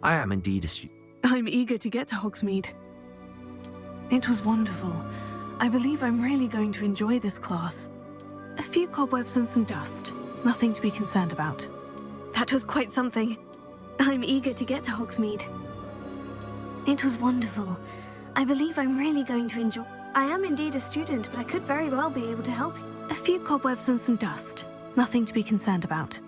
I am indeed a student. I'm eager to get to Hogsmeade. It was wonderful. I believe I'm really going to enjoy this class. A few cobwebs and some dust. Nothing to be concerned about. That was quite something. I'm eager to get to Hogsmeade. It was wonderful. I believe I'm really going to enjoy... I am indeed a student, but I could very well be able to help you. A few cobwebs and some dust. Nothing to be concerned about.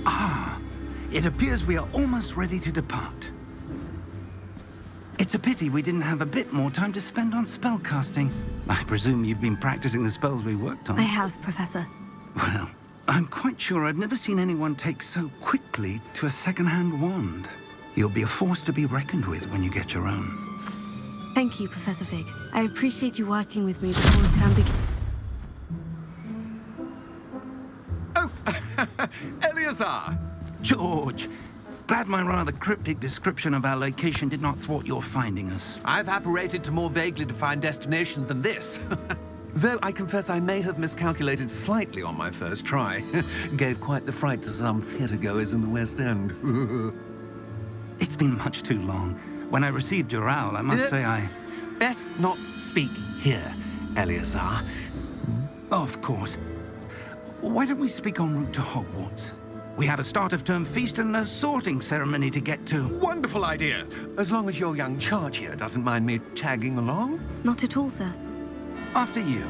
Ah, it appears we are almost ready to depart. It's a pity we didn't have a bit more time to spend on spellcasting. I presume you've been practicing the spells we worked on. I have, Professor. Well, I'm quite sure I've never seen anyone take so quickly to a second-hand wand. You'll be a force to be reckoned with when you get your own. Thank you, Professor Fig. I appreciate you working with me before the term begins. Oh, Eleazar! George, glad my rather cryptic description of our location did not thwart your finding us. I've apparated to more vaguely defined destinations than this. Though I confess I may have miscalculated slightly on my first try. Gave quite the fright to some theatre-goers in the West End. It's been much too long. When I received your owl, I must say I... Best not speak here, Eleazar. Of course. Why don't we speak en route to Hogwarts? We have a start-of-term feast and a sorting ceremony to get to. Wonderful idea! As long as your young charge here doesn't mind me tagging along. Not at all, sir. After you.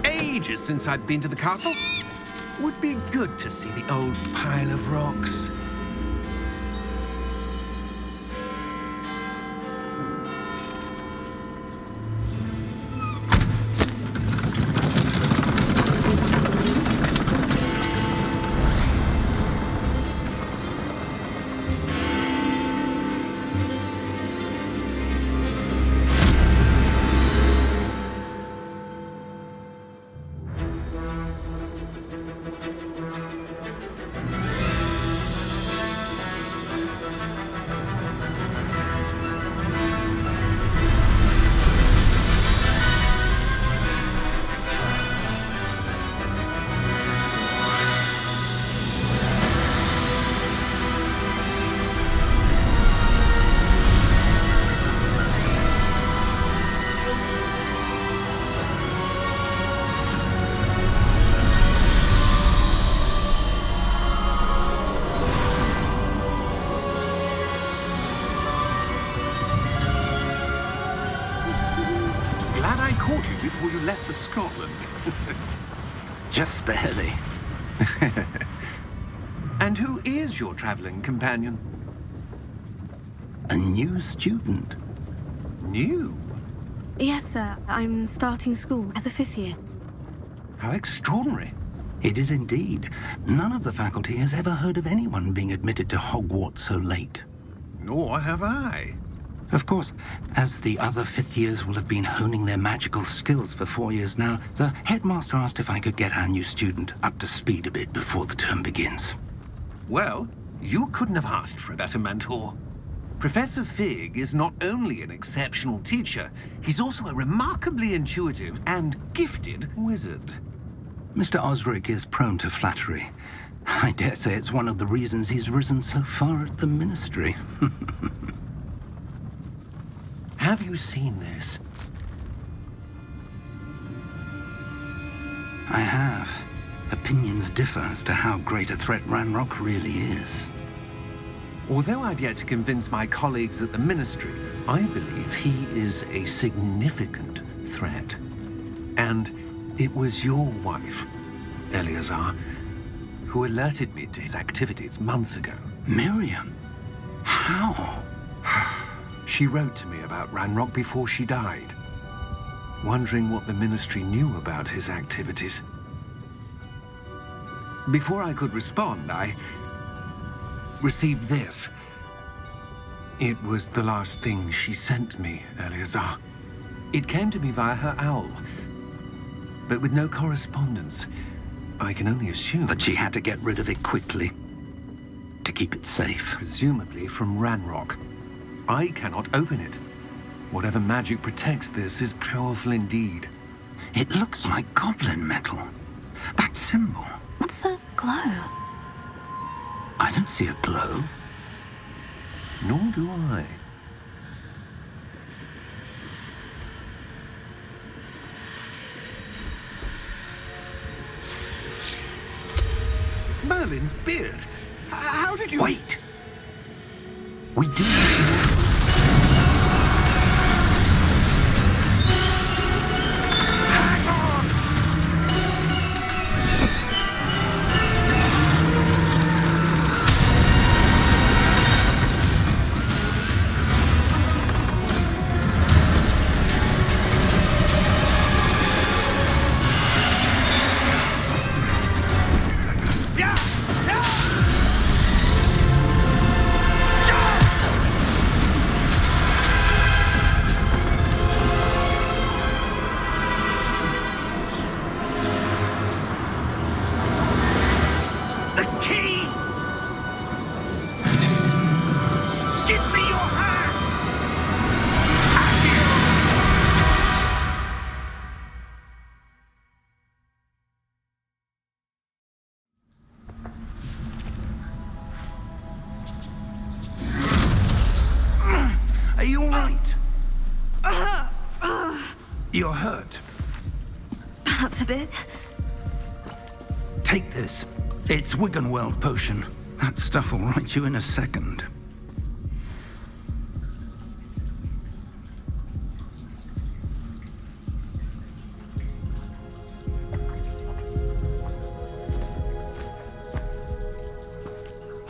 Ages since I'd been to the castle. Would be good to see the old pile of rocks. Before you left for Scotland. Just barely. And who is your traveling companion? A new student. New? Yes, sir. I'm starting school as a 5th year. How extraordinary. It is indeed. None of the faculty has ever heard of anyone being admitted to Hogwarts so late. Nor have I. Of course, as the other 5th years will have been honing their magical skills for 4 years now, the headmaster asked if I could get our new student up to speed a bit before the term begins. Well, you couldn't have asked for a better mentor. Professor Fig is not only an exceptional teacher, he's also a remarkably intuitive and gifted wizard. Mr. Osric is prone to flattery. I dare say it's one of the reasons he's risen so far at the ministry. Have you seen this? I have. Opinions differ as to how great a threat Ranrok really is. Although I've yet to convince my colleagues at the Ministry, I believe he is a significant threat. And it was your wife, Eleazar, who alerted me to his activities months ago. Miriam? How? She wrote to me about Ranrok before she died, wondering what the Ministry knew about his activities. Before I could respond, I received this. It was the last thing she sent me, Eleazar. It came to me via her owl, but with no correspondence. I can only assume that she had to get rid of it quickly, to keep it safe. Presumably from Ranrok. I cannot open it. Whatever magic protects this is powerful indeed. It looks like goblin metal. That symbol. What's that glow? I don't see a glow. Nor do I. Merlin's beard. How did you... Wait! We do... Hang on! You're hurt. Perhaps a bit. Take this. It's Wiggenweld potion. That stuff will right you in a second.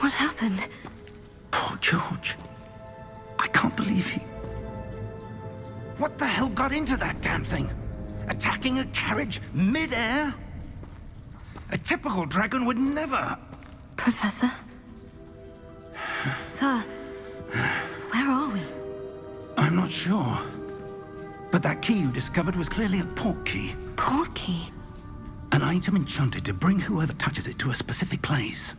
What happened? Poor George. I can't believe he... What the hell got into that damn thing? Attacking a carriage mid-air? A typical dragon would never... Professor? Sir, where are we? I'm not sure. But that key you discovered was clearly a port key. Port key? An item enchanted to bring whoever touches it to a specific place.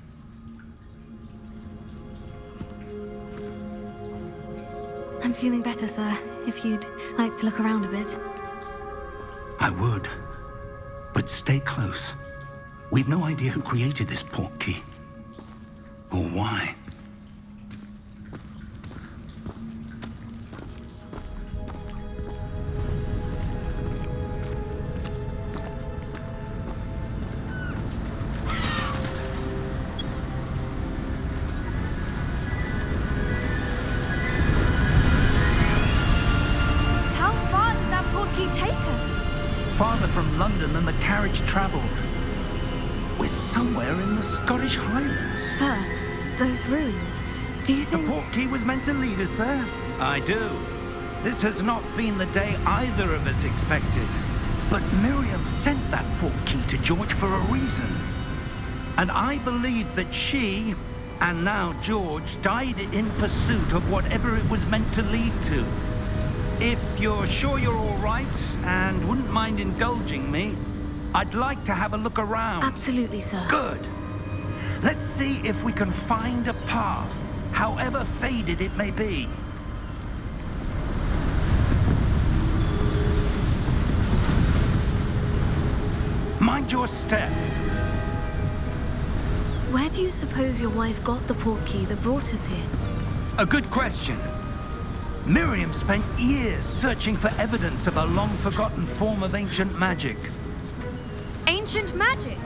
I'm feeling better, sir. If you'd like to look around a bit. I would. But stay close. We've no idea who created this port key. Or why. How far did that port key take us? Farther from London than the carriage travelled. We're somewhere in the Scottish Highlands. Sir, those ruins. Do you The think... port key was meant to lead us there? I do. This has not been the day either of us expected. But Miriam sent that port key to George for a reason. And I believe that she, and now George, died in pursuit of whatever it was meant to lead to. If you're sure you're all right, and wouldn't mind indulging me, I'd like to have a look around. Absolutely, sir. Good. Let's see if we can find a path, however faded it may be. Mind your step. Where do you suppose your wife got the port key that brought us here? A good question. Miriam spent years searching for evidence of a long-forgotten form of ancient magic. Ancient magic?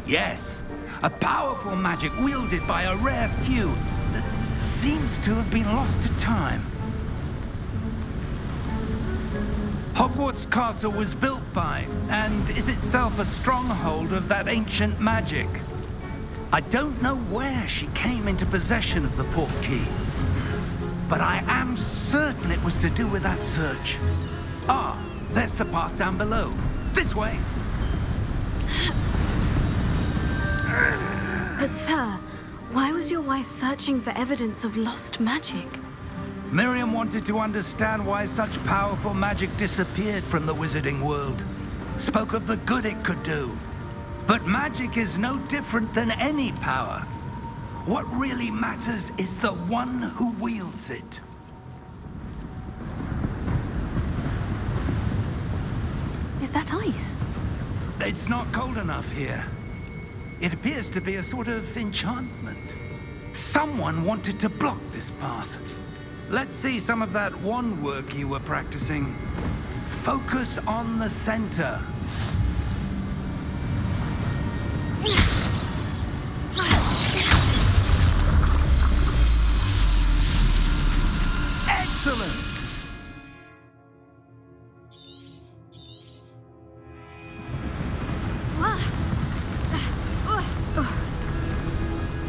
Yes, a powerful magic wielded by a rare few that seems to have been lost to time. Hogwarts Castle was built by, and is itself a stronghold of that ancient magic. I don't know where she came into possession of the port key, but I am certain it was to do with that search. Ah, there's the path down below. This way. But sir, why was your wife searching for evidence of lost magic? Miriam wanted to understand why such powerful magic disappeared from the wizarding world. Spoke of the good it could do. But magic is no different than any power. What really matters is the one who wields it. Is that ice? It's not cold enough here. It appears to be a sort of enchantment. Someone wanted to block this path. Let's see some of that wand work you were practicing. Focus on the center. Excellent!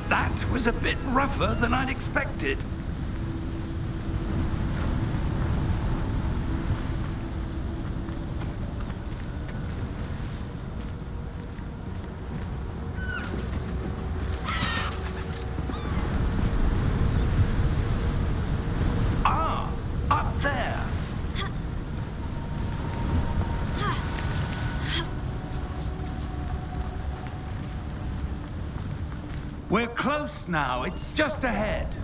That was a bit rougher than I'd expected. Ah, up there. We're close now. It's just ahead.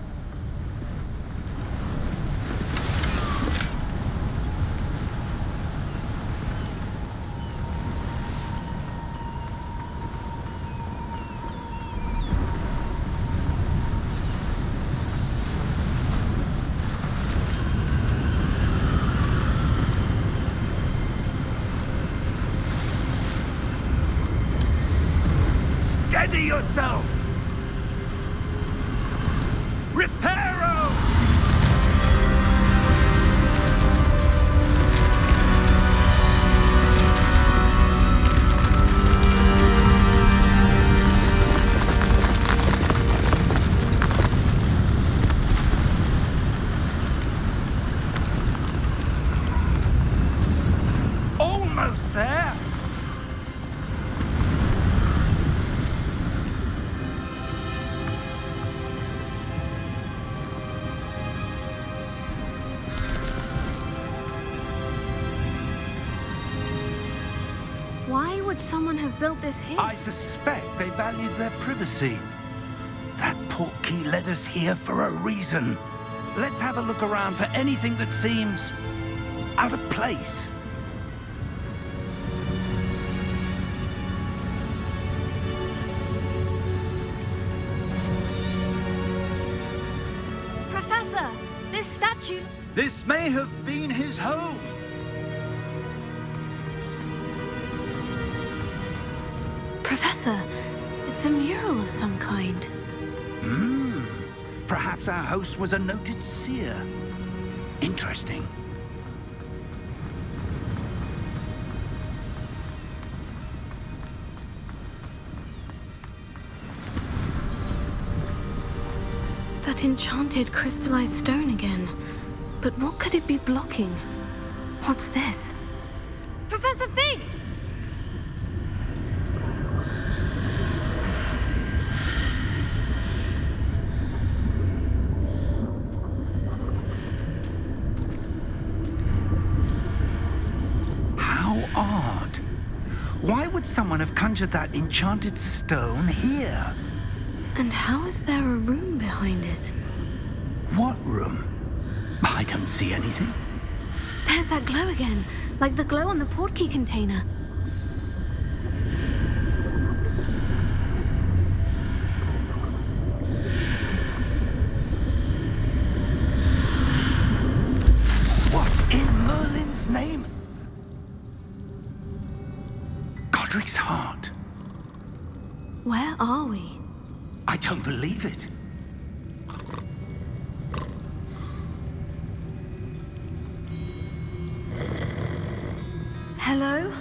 Steady yourself! Reparo! Almost there! Why would someone have built this here? I suspect they valued their privacy. That portkey led us here for a reason. Let's have a look around for anything that seems out of place. Professor, this statue... This may have been his home. Professor, it's a mural of some kind. Perhaps our host was a noted seer. Interesting. That enchanted crystallized stone again. But what could it be blocking? What's this? Professor Fig! How odd. Why would someone have conjured that enchanted stone here? And how is there a room behind it? What room? I don't see anything. There's that glow again, like the glow on the portkey container. What in Merlin's name? Godric's heart. Where are we? I don't believe it. Hello?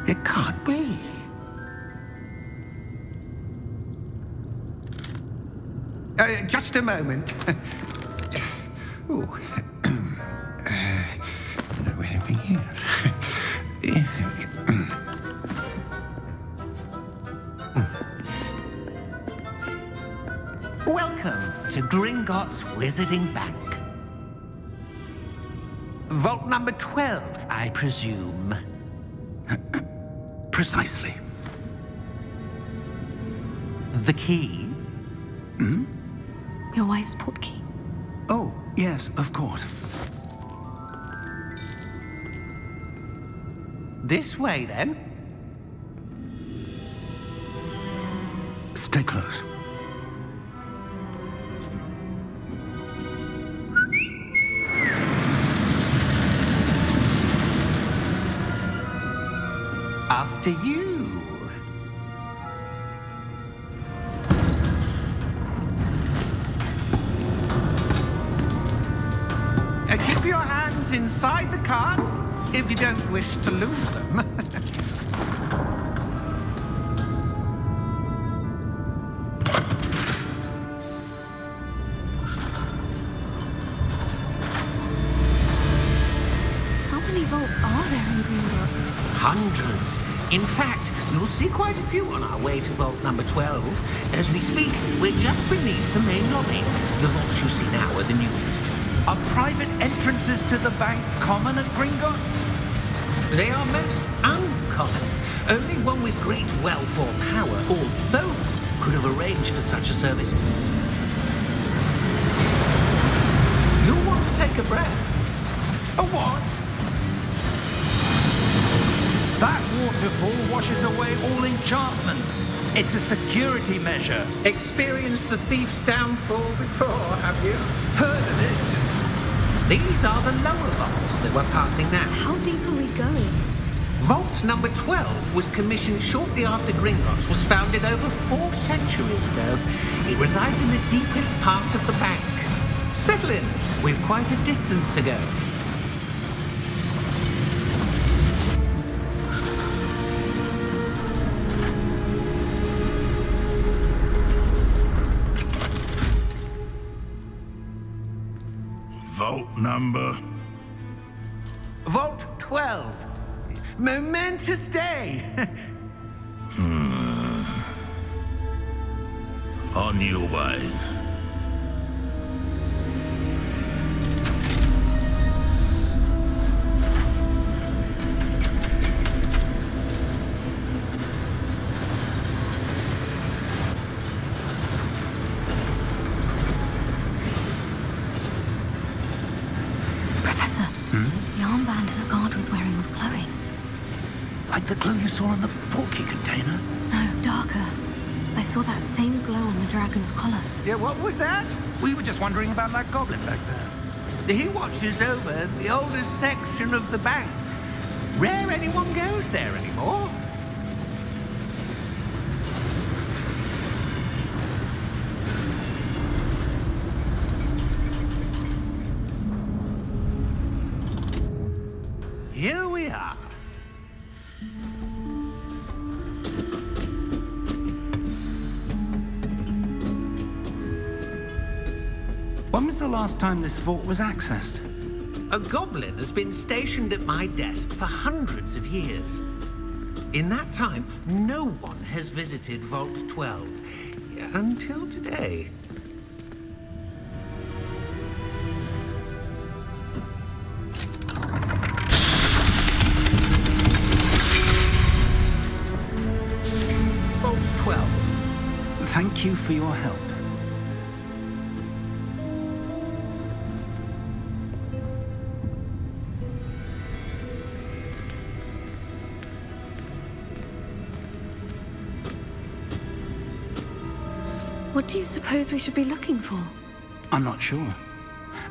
It can't be. Just a moment. Oh. Where are we here? Welcome to Gringotts Wizarding Bank. Vault number 12, I presume. Precisely. The key? Your wife's portkey. Oh, yes, of course. This way, then. Stay close. After you. Keep your hands inside the cards if you don't wish to lose them. How many vaults are there in Gringotts? Hundreds. In fact, you'll see quite a few on our way to vault number 12. As we speak, we're just beneath the main lobby. The vaults you see now are the newest. Are private entrances to the bank common at Gringotts? They are most uncommon. Only one with great wealth or power, or both, could have arranged for such a service. You'll want to take a breath. A what? That waterfall washes away all enchantments. It's a security measure. Experienced the thief's downfall before, have you? Heard of it? These are the lower vaults that we're passing now. How deep are we going? Vault number 12 was commissioned shortly after Gringotts was founded over 4 centuries ago. It resides in the deepest part of the bank. Settle in. We've quite a distance to go. Vault number? Vault 12. Momentous day. On your way. Professor, the armband the guard was wearing was glowing. Like the glow you saw on the porky container? No, darker. I saw that same glow on the dragon's collar. Yeah, what was that? We were just wondering about that goblin back there. He watches over the oldest section of the bank. Rare anyone goes there anymore. Here we are. When was the last time this vault was accessed? A goblin has been stationed at my desk for hundreds of years. In that time, no one has visited Vault 12 until today. Vault 12. Thank you for your help. What do you suppose we should be looking for? I'm not sure.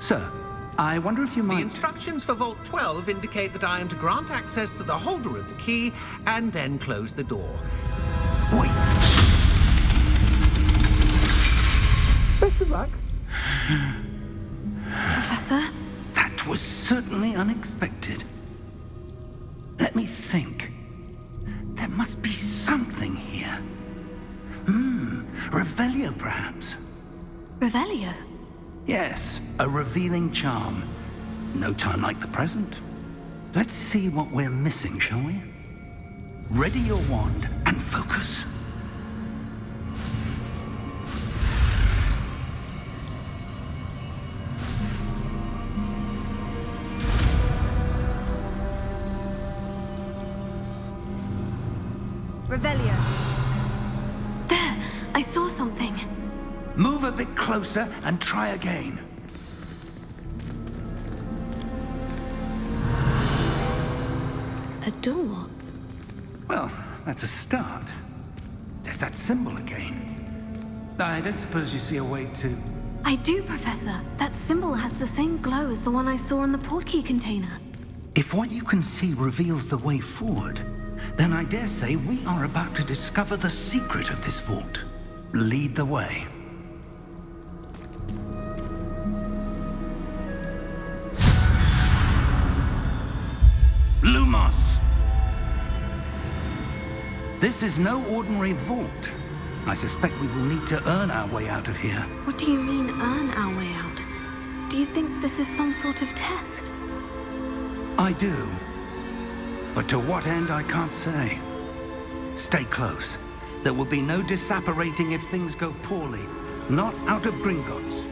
Sir, I wonder if you The might... instructions for Vault 12 indicate that I am to grant access to the holder of the key and then close the door. Wait! Best of luck. Professor? That was certainly unexpected. Let me think. There must be something here. Revelio, perhaps? Revelio? Yes, a revealing charm. No time like the present. Let's see what we're missing, shall we? Ready your wand and focus. Revelio. There! I saw something. Move a bit closer and try again. A door. Well, that's a start. There's that symbol again. I don't suppose you see a way to... I do, Professor. That symbol has the same glow as the one I saw in the portkey container. If what you can see reveals the way forward, then I dare say we are about to discover the secret of this vault. Lead the way. Lumos! This is no ordinary vault. I suspect we will need to earn our way out of here. What do you mean, earn our way out? Do you think this is some sort of test? I do. But to what end, I can't say. Stay close. There will be no disapparating if things go poorly. Not out of Gringotts.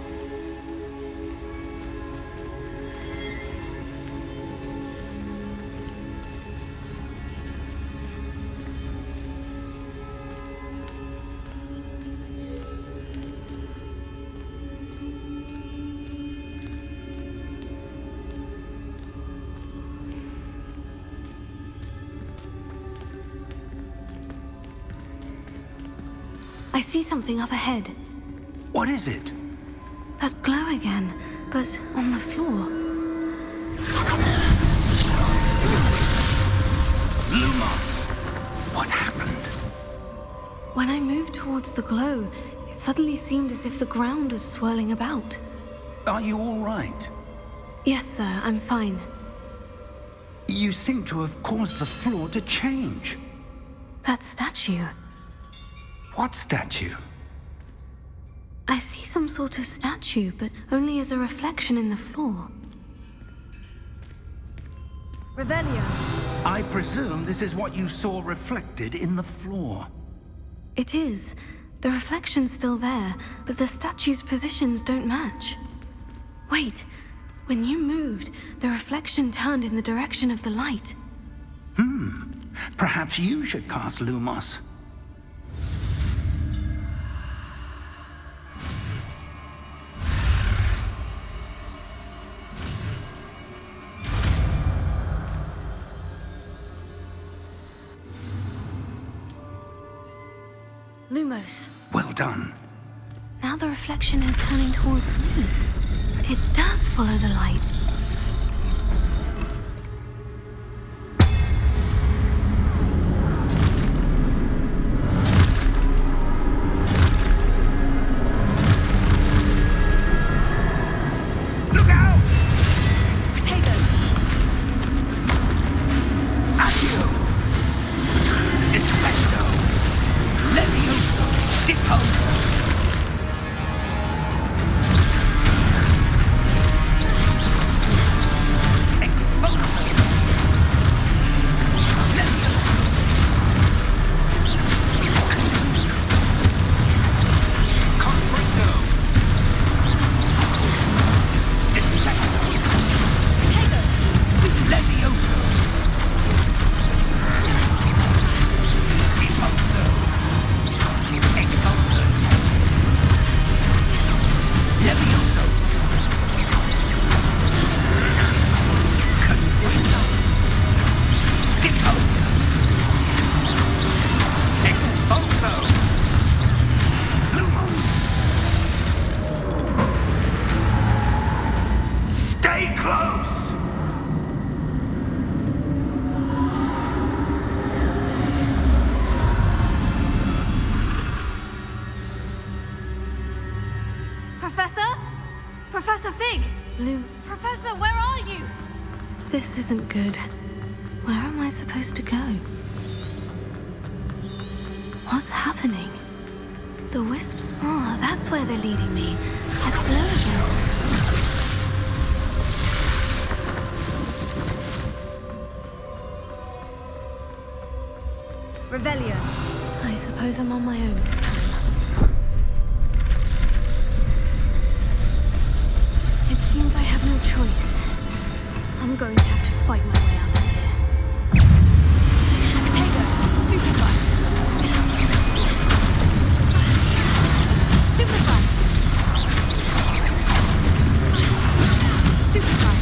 I see something up ahead. What is it? That glow again, but on the floor. Lumos! What happened? When I moved towards the glow, it suddenly seemed as if the ground was swirling about. Are you all right? Yes, sir, I'm fine. You seem to have caused the floor to change. That statue. What statue? I see some sort of statue, but only as a reflection in the floor. Revelio. I presume this is what you saw reflected in the floor. It is. The reflection's still there, but the statue's positions don't match. Wait. When you moved, the reflection turned in the direction of the light. Perhaps you should cast Lumos. Lumos. Well done. Now the reflection is turning towards me. It does follow the light. Look out! Potato! Accio! Defendo! Levioso! Deposo! Professor Fig! Professor, where are you? This isn't good. Where am I supposed to go? What's happening? The wisps? Ah, that's where they're leading me. That glow again. Revelio. I suppose I'm on my own this time. It seems I have no choice. I'm going to have to fight my way out of here. Potato. Stupefy. Stupefy. Stupefy.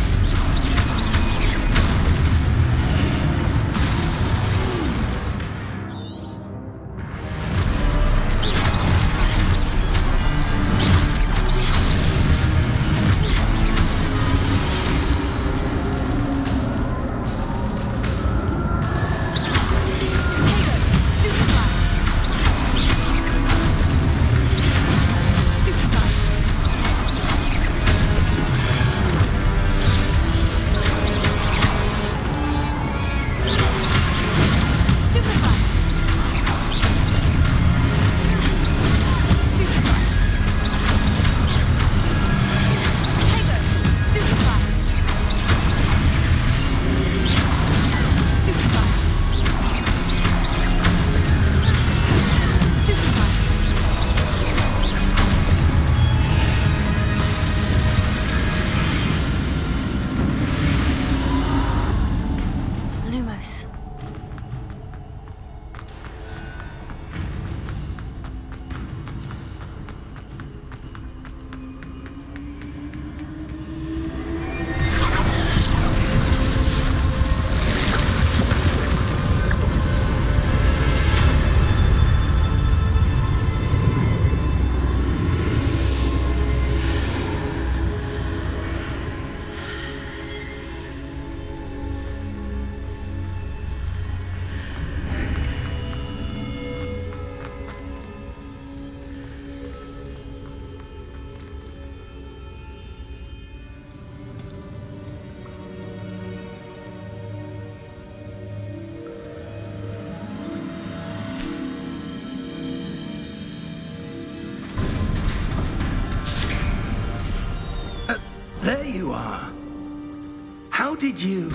did you?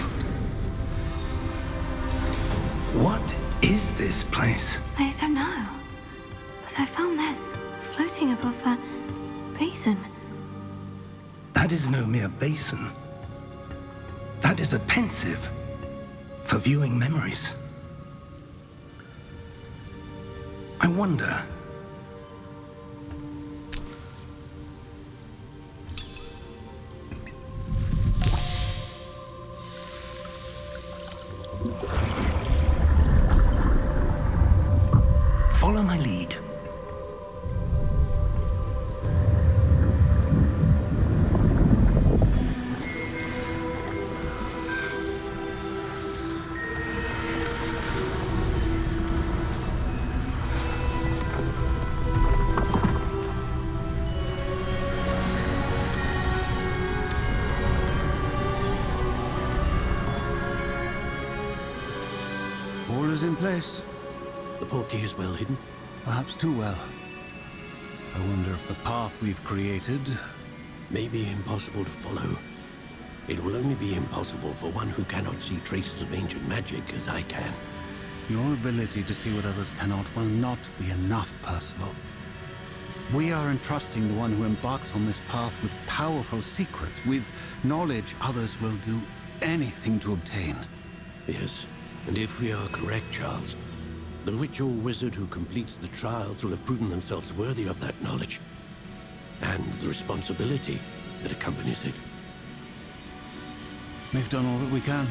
What is this place? I don't know. But I found this floating above that basin. That is no mere basin. That is a pensive for viewing memories. I wonder. Follow my lead. All is in place. The portkey is well hidden. Perhaps too well. I wonder if the path we've created... May be impossible to follow. It will only be impossible for one who cannot see traces of ancient magic as I can. Your ability to see what others cannot will not be enough, Percival. We are entrusting the one who embarks on this path with powerful secrets, with knowledge others will do anything to obtain. Yes, and if we are correct, Charles, the witch or wizard who completes the trials will have proven themselves worthy of that knowledge, and the responsibility that accompanies it. We've done all that we can.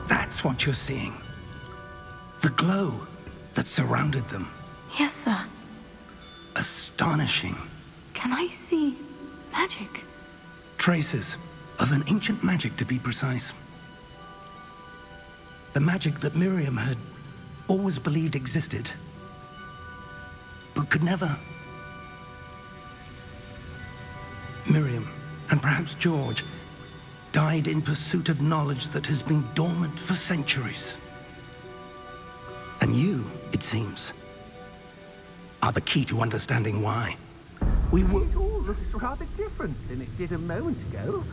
That's what you're seeing. The glow that surrounded them. Yes, sir. Astonishing. Can I see magic? Traces of an ancient magic, to be precise. The magic that Miriam had always believed existed, but could never. Miriam, and perhaps George, died in pursuit of knowledge that has been dormant for centuries. And you, it seems, are the key to understanding why. We were... It all looks rather different than it did a moment ago.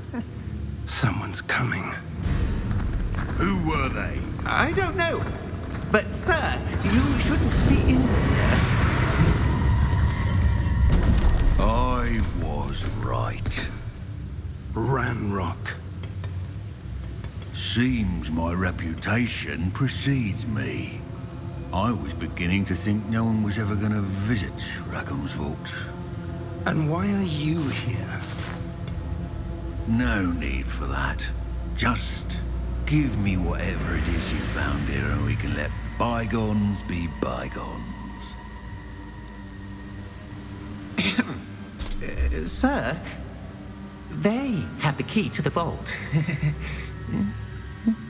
Someone's coming. Who were they? I don't know. But, sir, you shouldn't be in here. I was right. Ranrok. Seems my reputation precedes me. I was beginning to think no one was ever going to visit Rackham's vault. And why are you here? No need for that. Just give me whatever it is you found here and we can let bygones be bygones. Sir, they have the key to the vault.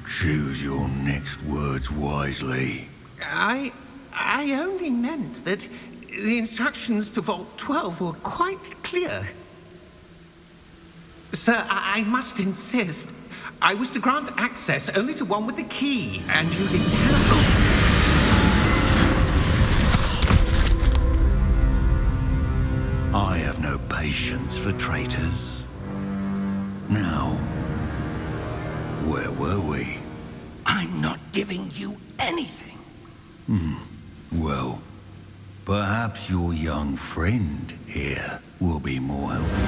Choose your next words wisely. I only meant that the instructions to Vault 12 were quite clear. Sir, I must insist. I was to grant access only to one with the key, and you didn't have I have no patience for traitors. Now, where were we? I'm not giving you anything. Well, perhaps your young friend here will be more helpful.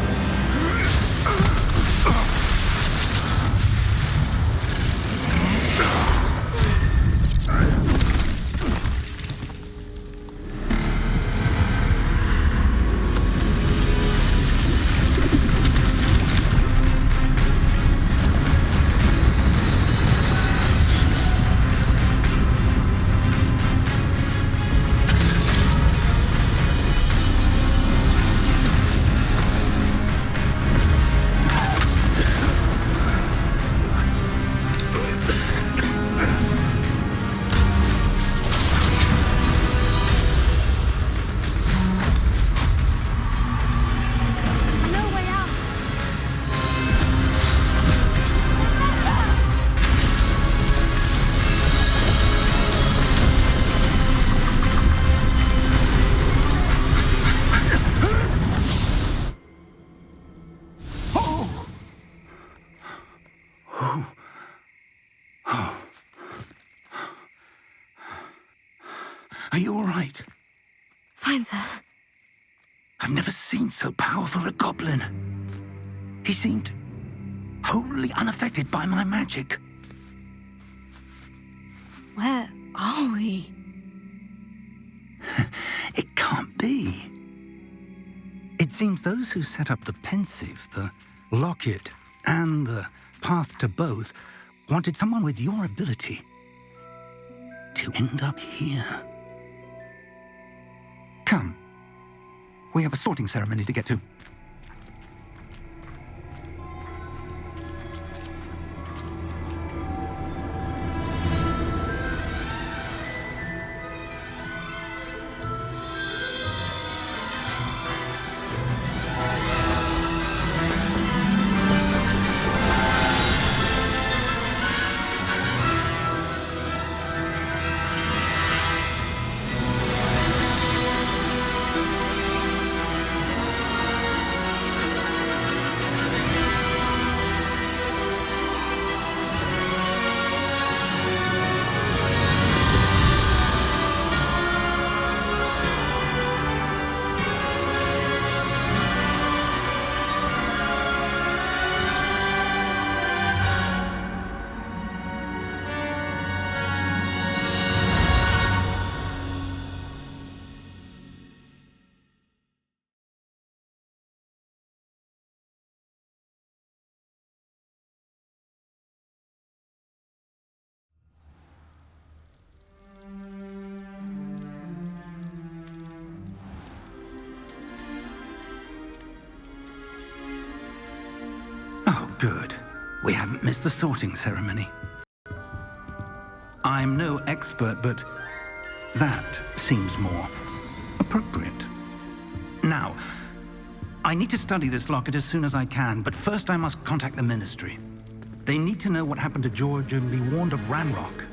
Are you all right? Fine, sir. I've never seen so powerful a goblin. He seemed wholly unaffected by my magic. Where are we? It can't be. It seems those who set up the pensive, the locket, and the path to both wanted someone with your ability to end up here. Come. We have a sorting ceremony to get to. Oh, good. We haven't missed the sorting ceremony. I'm no expert, but that seems more appropriate. Now, I need to study this locket as soon as I can, but first I must contact the Ministry. They need to know what happened to George and be warned of Ranrok.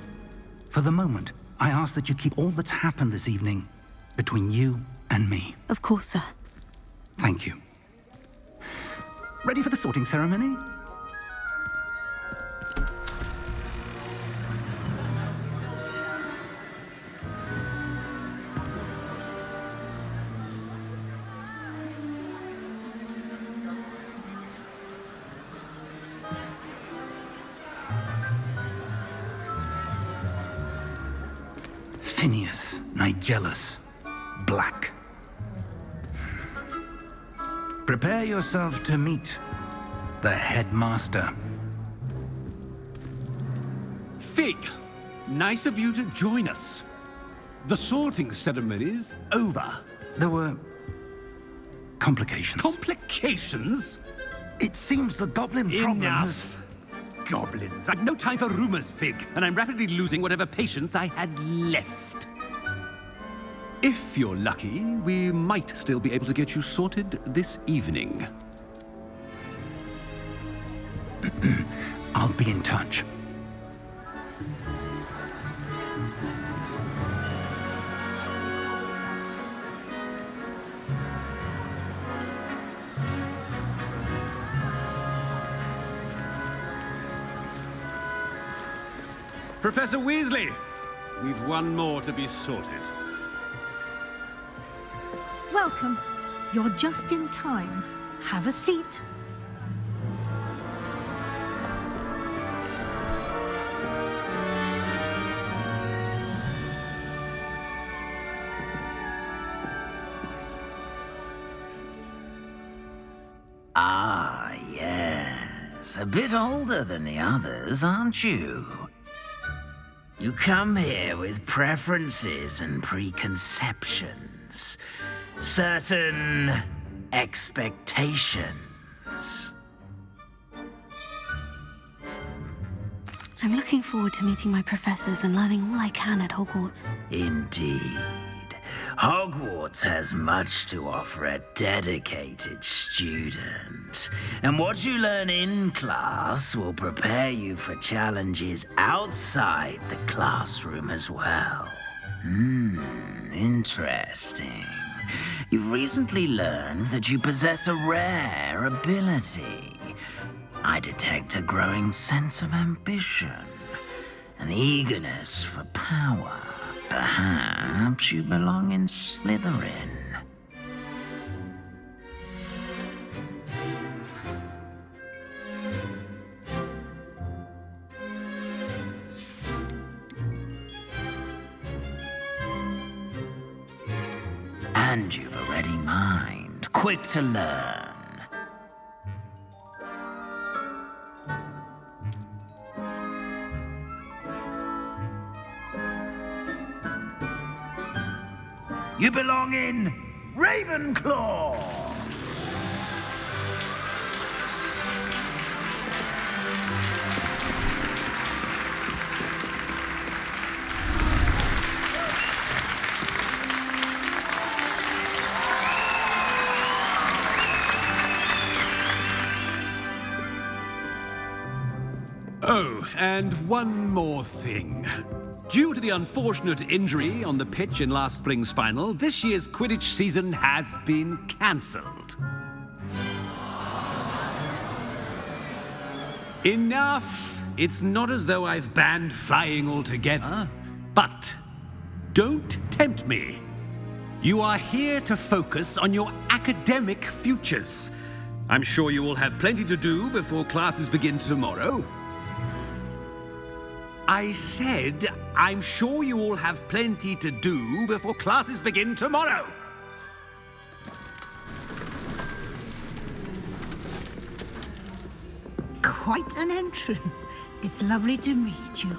For the moment, I ask that you keep all that's happened this evening between you and me. Of course, sir. Thank you. Ready for the sorting ceremony? Phineas, Nigellus, Black. Prepare yourself to meet the headmaster. Fig, nice of you to join us. The sorting ceremony's over. There were complications. Complications? It seems the goblin problem has... Enough. Goblins. I've no time for rumors, Fig, and I'm rapidly losing whatever patience I had left. If you're lucky, we might still be able to get you sorted this evening. I'll be in touch. Professor Weasley, we've one more to be sorted. Welcome. You're just in time. Have a seat. Ah, yes. A bit older than the others, aren't you? You come here with preferences and preconceptions. Certain expectations. I'm looking forward to meeting my professors and learning all I can at Hogwarts. Indeed. Hogwarts has much to offer a dedicated student. And what you learn in class will prepare you for challenges outside the classroom as well. Interesting. You've recently learned that you possess a rare ability. I detect a growing sense of ambition, an eagerness for power. Perhaps you belong in Slytherin. And you've a ready mind, quick to learn. You belong in Ravenclaw! Oh, and one more thing. Due to the unfortunate injury on the pitch in last spring's final, this year's Quidditch season has been cancelled. Enough! It's not as though I've banned flying altogether, but don't tempt me. You are here to focus on your academic futures. I'm sure you will have plenty to do before classes begin tomorrow. I said, I'm sure you all have plenty to do before classes begin tomorrow. Quite an entrance. It's lovely to meet you.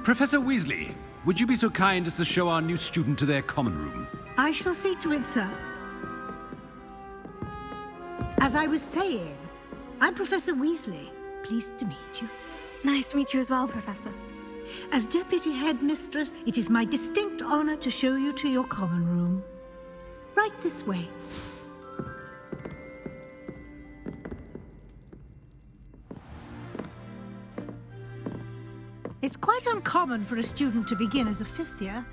Professor Weasley, would you be so kind as to show our new student to their common room? I shall see to it, sir. As I was saying, I'm Professor Weasley. Pleased to meet you. Nice to meet you as well, Professor. As Deputy Headmistress, it is my distinct honor to show you to your common room. Right this way. It's quite uncommon for a student to begin as a fifth year.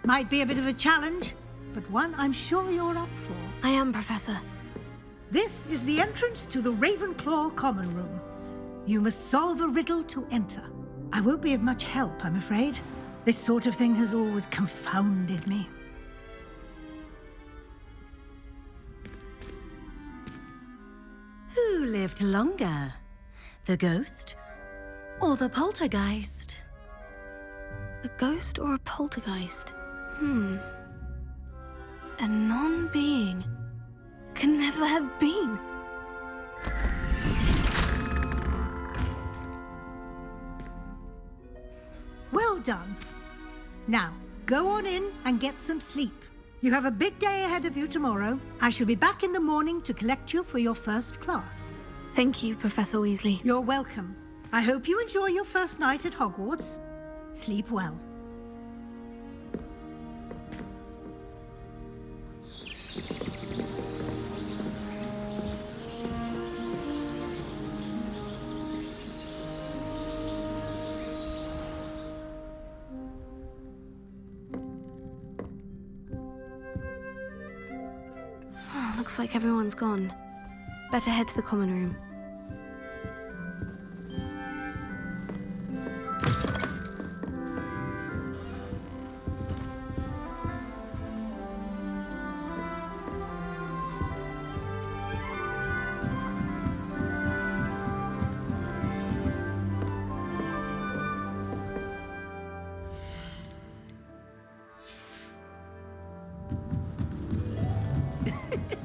Might be a bit of a challenge, but one I'm sure you're up for. I am, Professor. This is the entrance to the Ravenclaw common room. You must solve a riddle to enter. I won't be of much help, I'm afraid. This sort of thing has always confounded me. Who lived longer? The ghost or the poltergeist? A ghost or a poltergeist? A non-being can never have been. Well done. Now, go on in and get some sleep. You have a big day ahead of you tomorrow. I shall be back in the morning to collect you for your first class. Thank you, Professor Weasley. You're welcome. I hope you enjoy your first night at Hogwarts. Sleep well. Looks like everyone's gone. Better head to the common room.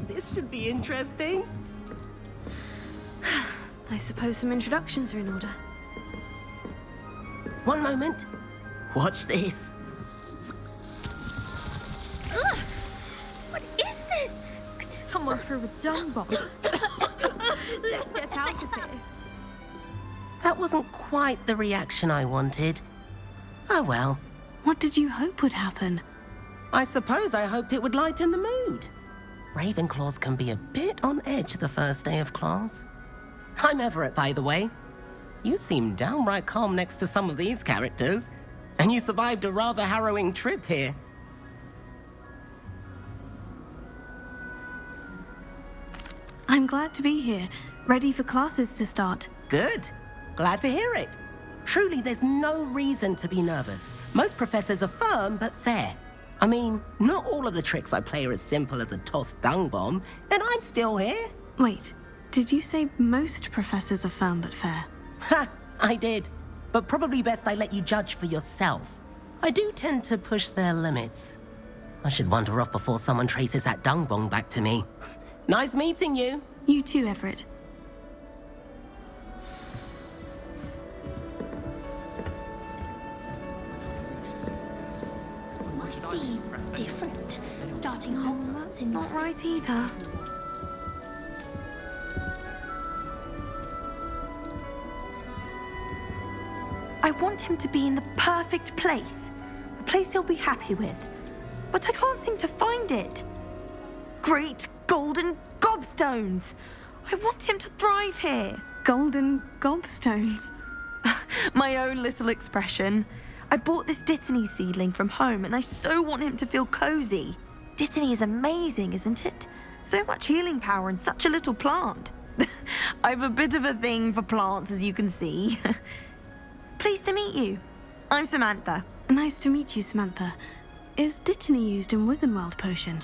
This should be interesting. I suppose some introductions are in order. One moment. Watch this. Ugh! What is this? Someone threw a dung bomb. Let's get out of here. That wasn't quite the reaction I wanted. Oh well. What did you hope would happen? I suppose I hoped it would lighten the mood. Ravenclaws can be a bit on edge the first day of class. I'm Everett, by the way. You seem downright calm next to some of these characters, and you survived a rather harrowing trip here. I'm glad to be here, ready for classes to start. Good. Glad to hear it. Truly, there's no reason to be nervous. Most professors are firm but fair. I mean, not all of the tricks I play are as simple as a tossed dung bomb, and I'm still here. Wait, did you say most professors are firm but fair? Ha! I did. But probably best I let you judge for yourself. I do tend to push their limits. I should wander off before someone traces that dung bomb back to me. Nice meeting you. You too, Everett. Must be different. Starting Hogwarts in Not right either. I want him to be in the perfect place. A place he'll be happy with. But I can't seem to find it. Great golden gobstones! I want him to thrive here. Golden gobstones? My own little expression. I bought this Dittany seedling from home and I so want him to feel cozy. Dittany is amazing, isn't it? So much healing power in such a little plant. I've a bit of a thing for plants, as you can see. Pleased to meet you. I'm Samantha. Nice to meet you, Samantha. Is Dittany used in Wiggenweld potion?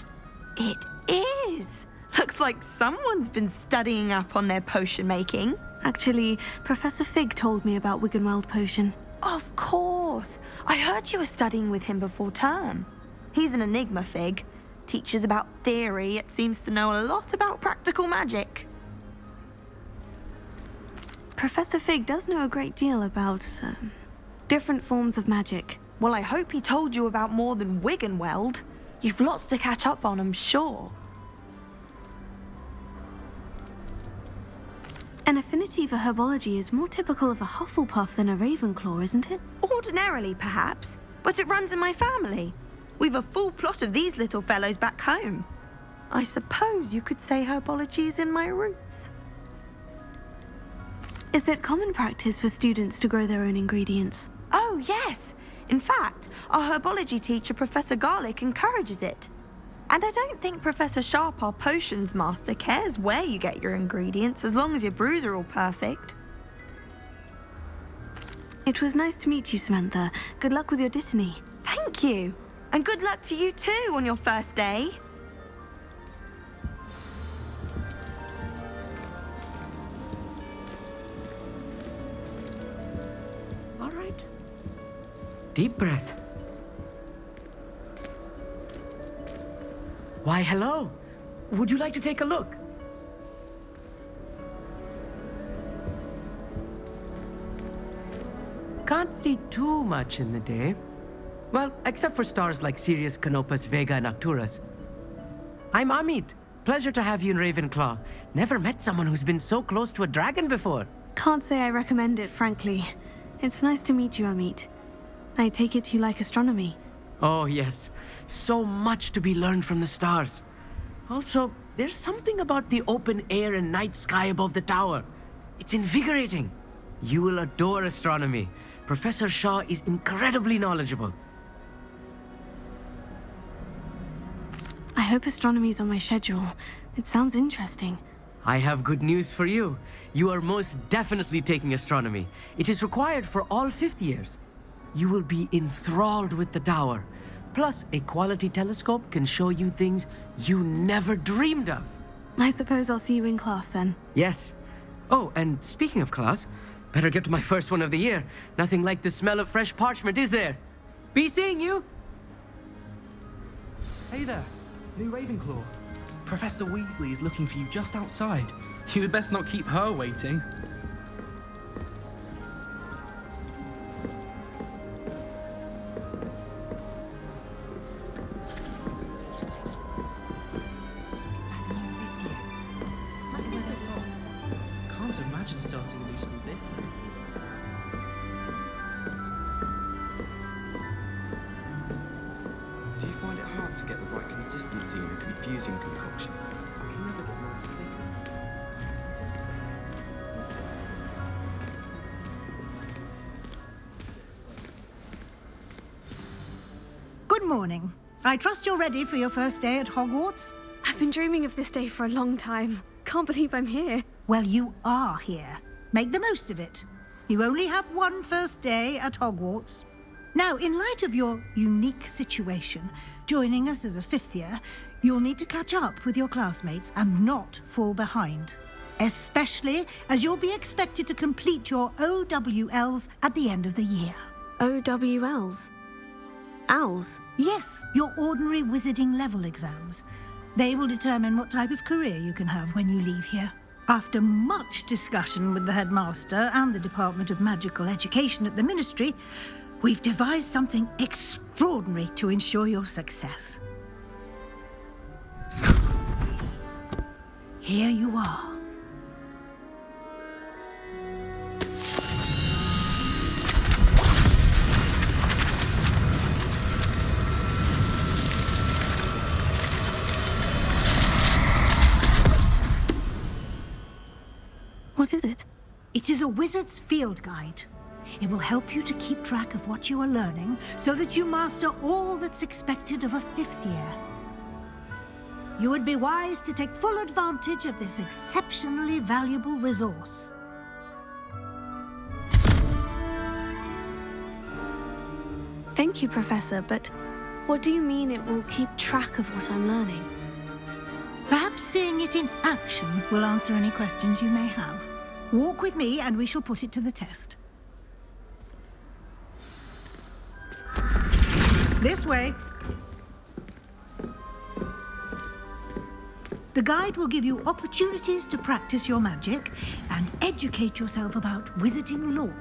It is. Looks like someone's been studying up on their potion making. Actually, Professor Fig told me about Wiggenweld potion. Of course. I heard you were studying with him before term. He's an enigma, Fig. Teaches about theory, yet seems to know a lot about practical magic. Professor Fig does know a great deal about different forms of magic. Well, I hope he told you about more than Wiggenweld. You've lots to catch up on, I'm sure. An affinity for herbology is more typical of a Hufflepuff than a Ravenclaw, isn't it? Ordinarily, perhaps, but it runs in my family. We've a full plot of these little fellows back home. I suppose you could say herbology is in my roots. Is it common practice for students to grow their own ingredients? Oh, yes. In fact, our herbology teacher, Professor Garlick, encourages it. And I don't think Professor Sharp, our potions master, cares where you get your ingredients, as long as your brews are all perfect. It was nice to meet you, Samantha. Good luck with your Dittany. Thank you. And good luck to you too on your first day. All right. Deep breath. Why, hello. Would you like to take a look? Can't see too much in the day. Well, except for stars like Sirius, Canopus, Vega, and Arcturus. I'm Amit. Pleasure to have you in Ravenclaw. Never met someone who's been so close to a dragon before. Can't say I recommend it, frankly. It's nice to meet you, Amit. I take it you like astronomy. Oh, yes. So much to be learned from the stars. Also, there's something about the open air and night sky above the tower. It's invigorating. You will adore astronomy. Professor Shaw is incredibly knowledgeable. I hope astronomy's on my schedule. It sounds interesting. I have good news for you. You are most definitely taking astronomy. It is required for all fifth years. You will be enthralled with the tower. Plus, a quality telescope can show you things you never dreamed of. I suppose I'll see you in class then. Yes. Oh, and speaking of class, better get to my first one of the year. Nothing like the smell of fresh parchment, is there? Be seeing you! Hey there, new Ravenclaw. Professor Weasley is looking for you just outside. You had best not keep her waiting. Can't imagine starting a new school this day. Do you find it hard to get the right consistency in a confusing concoction? I can never get mine thick. Good morning. I trust you're ready for your first day at Hogwarts? I've been dreaming of this day for a long time. Can't believe I'm here. Well, you are here. Make the most of it. You only have one first day at Hogwarts. Now, in light of your unique situation, joining us as a fifth year, you'll need to catch up with your classmates and not fall behind. Especially as you'll be expected to complete your OWLs at the end of the year. OWLs? Owls? Yes, your ordinary wizarding level exams. They will determine what type of career you can have when you leave here. After much discussion with the headmaster and the Department of Magical Education at the Ministry, we've devised something extraordinary to ensure your success. Here you are. What is it? It is a wizard's field guide. It will help you to keep track of what you are learning so that you master all that's expected of a fifth year. You would be wise to take full advantage of this exceptionally valuable resource. Thank you, Professor, but what do you mean it will keep track of what I'm learning? Perhaps seeing it in action will answer any questions you may have. Walk with me and we shall put it to the test. This way. The guide will give you opportunities to practice your magic and educate yourself about wizarding lore.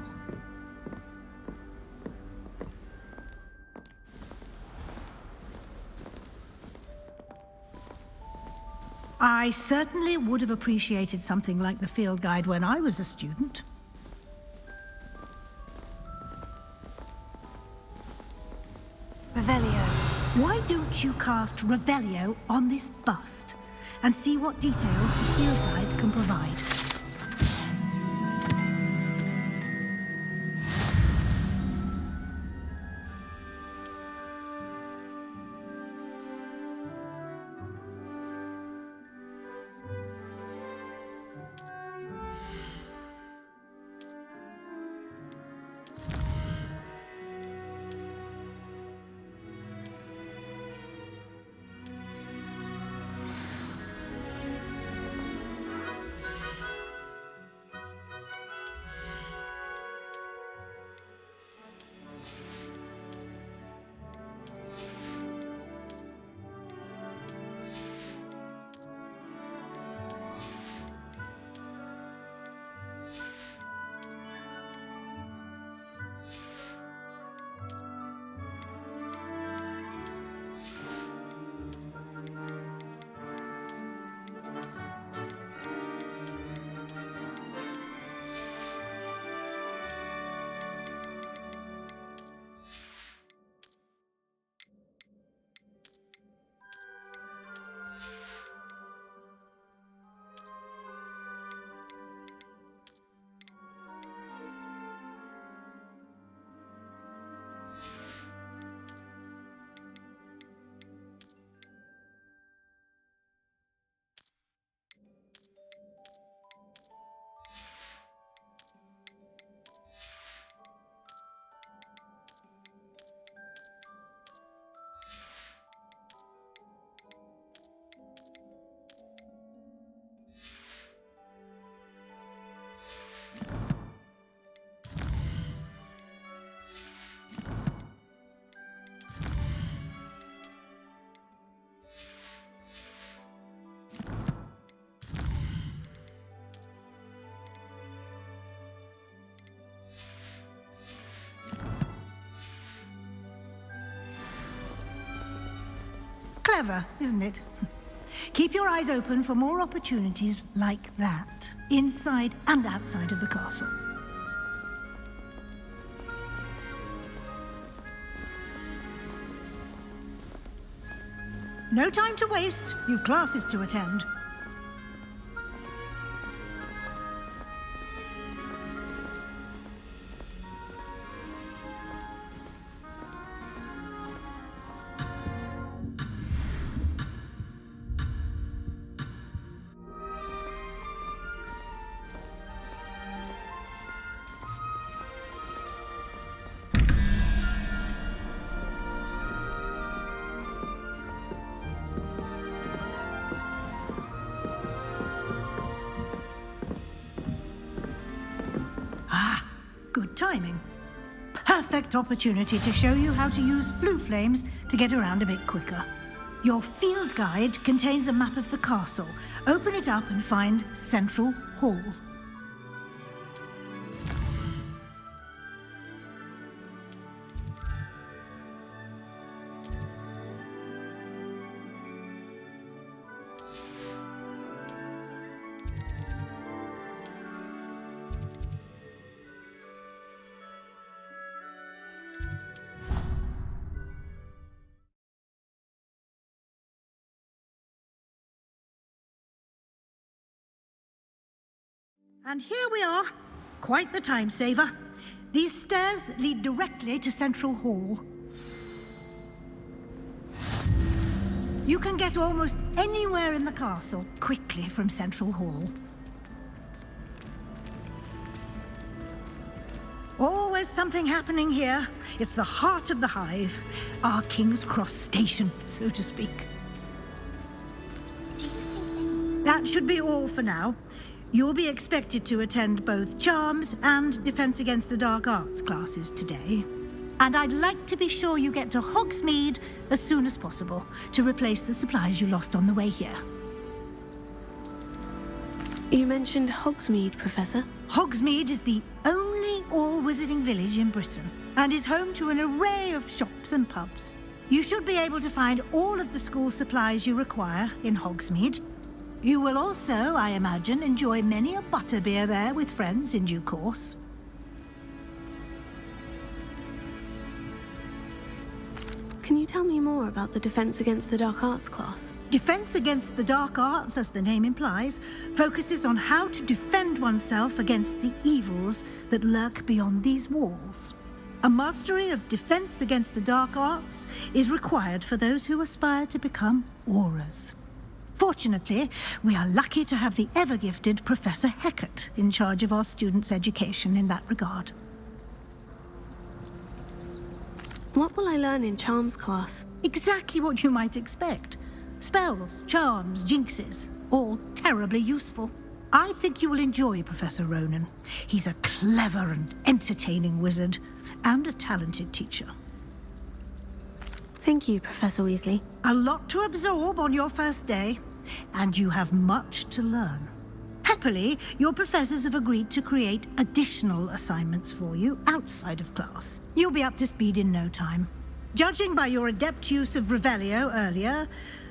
I certainly would have appreciated something like the field guide when I was a student. Revelio. Why don't you cast Revelio on this bust and see what details the field guide can provide? Clever, isn't it? Keep your eyes open for more opportunities like that, inside and outside of the castle. No time to waste. You've classes to attend. timing. Perfect opportunity to show you how to use flue flames to get around a bit quicker. Your field guide contains a map of the castle. Open it up and find Central Hall. And here we are. Quite the time saver. These stairs lead directly to Central Hall. You can get almost anywhere in the castle quickly from Central Hall. Always something happening here. It's the heart of the hive. Our King's Cross station, so to speak. That should be all for now. You'll be expected to attend both Charms and Defense Against the Dark Arts classes today. And I'd like to be sure you get to Hogsmeade as soon as possible to replace the supplies you lost on the way here. You mentioned Hogsmeade, Professor. Hogsmeade is the only all-wizarding village in Britain and is home to an array of shops and pubs. You should be able to find all of the school supplies you require in Hogsmeade. You will also, I imagine, enjoy many a butterbeer there with friends in due course. Can you tell me more about the Defense Against the Dark Arts class? Defense Against the Dark Arts, as the name implies, focuses on how to defend oneself against the evils that lurk beyond these walls. A mastery of Defense Against the Dark Arts is required for those who aspire to become Aurors. Fortunately, we are lucky to have the ever-gifted Professor Hecat in charge of our students' education in that regard. What will I learn in Charms class? Exactly what you might expect. Spells, charms, jinxes, all terribly useful. I think you will enjoy Professor Ronan. He's a clever and entertaining wizard, and a talented teacher. Thank you, Professor Weasley. A lot to absorb on your first day, and you have much to learn. Happily, your professors have agreed to create additional assignments for you outside of class. You'll be up to speed in no time. Judging by your adept use of Revelio earlier,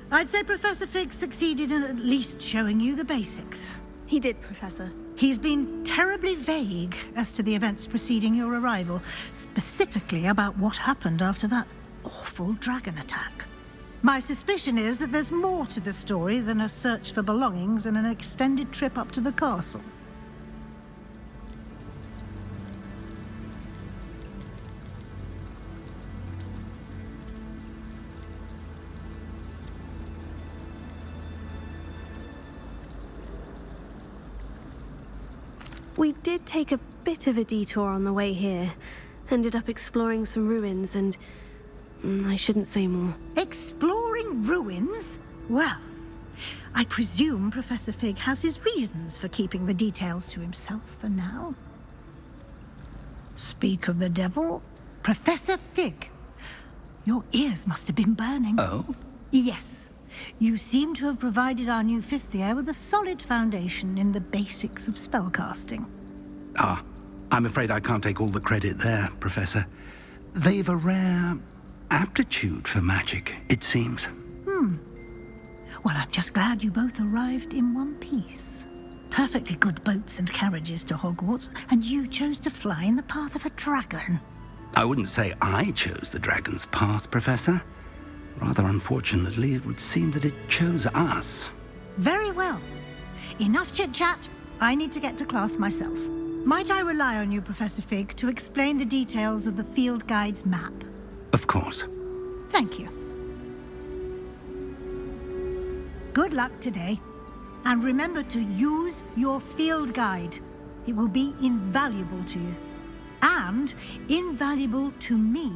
I'd say Professor Fig succeeded in at least showing you the basics. He did, Professor. He's been terribly vague as to the events preceding your arrival, specifically about what happened after that awful dragon attack. My suspicion is that there's more to the story than a search for belongings and an extended trip up to the castle. We did take a bit of a detour on the way here. Ended up exploring some ruins and... I shouldn't say more. Exploring ruins? Well, I presume Professor Fig has his reasons for keeping the details to himself for now. Speak of the devil, Professor Fig. Your ears must have been burning. Oh? Yes. You seem to have provided our new fifth year with a solid foundation in the basics of spellcasting. Ah, I'm afraid I can't take all the credit there, Professor. They've a rare aptitude for magic, it seems. Well, I'm just glad you both arrived in one piece. Perfectly good boats and carriages to Hogwarts, and you chose to fly in the path of a dragon. I wouldn't say I chose the dragon's path, Professor. Rather unfortunately, it would seem that it chose us. Very well. Enough chit-chat. I need to get to class myself. Might I rely on you, Professor Fig, to explain the details of the field guide's map? Of course. Thank you. Good luck today. And remember to use your field guide. It will be invaluable to you. And invaluable to me,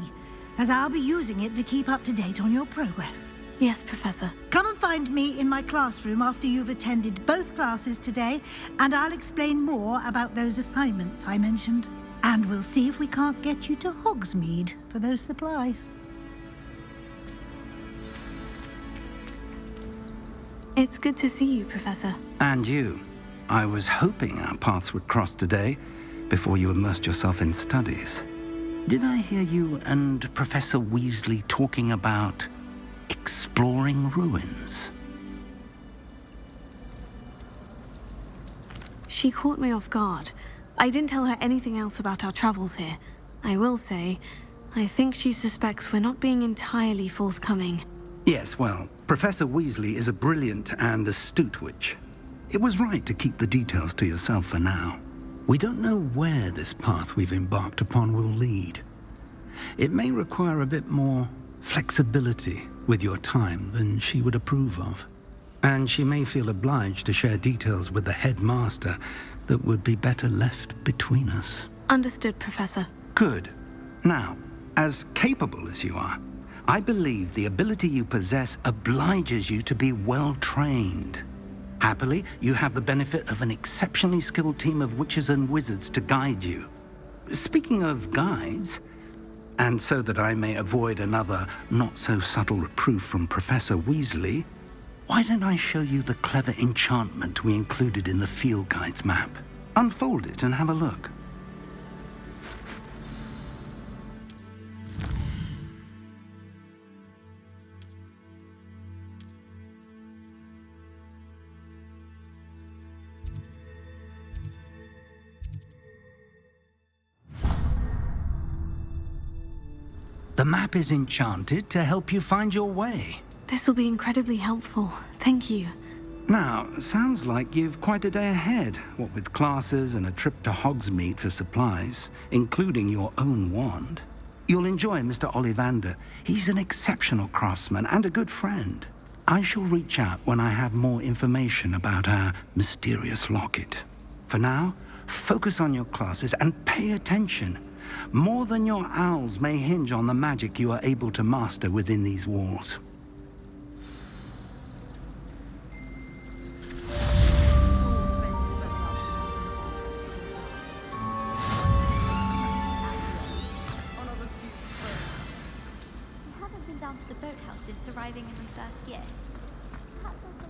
as I'll be using it to keep up to date on your progress. Yes, Professor. Come and find me in my classroom after you've attended both classes today, and I'll explain more about those assignments I mentioned. And we'll see if we can't get you to Hogsmeade for those supplies. It's good to see you, Professor. And you. I was hoping our paths would cross today, before you immersed yourself in studies. Did I hear you and Professor Weasley talking about exploring ruins? She caught me off guard. I didn't tell her anything else about our travels here. I will say, I think she suspects we're not being entirely forthcoming. Yes, well, Professor Weasley is a brilliant and astute witch. It was right to keep the details to yourself for now. We don't know where this path we've embarked upon will lead. It may require a bit more flexibility with your time than she would approve of. And she may feel obliged to share details with the headmaster that would be better left between us. Understood, Professor. Good. Now, as capable as you are, I believe the ability you possess obliges you to be well trained. Happily, you have the benefit of an exceptionally skilled team of witches and wizards to guide you. Speaking of guides, and so that I may avoid another not-so-subtle reproof from Professor Weasley, why don't I show you the clever enchantment we included in the field guide's map? Unfold it and have a look. The map is enchanted to help you find your way. This will be incredibly helpful. Thank you. Now, sounds like you've quite a day ahead, what with classes and a trip to Hogsmeade for supplies, including your own wand. You'll enjoy Mr. Ollivander. He's an exceptional craftsman and a good friend. I shall reach out when I have more information about our mysterious locket. For now, focus on your classes and pay attention. More than your owls may hinge on the magic you are able to master within these walls. We haven't been down to the boathouse since arriving in my first year. Perhaps I'll go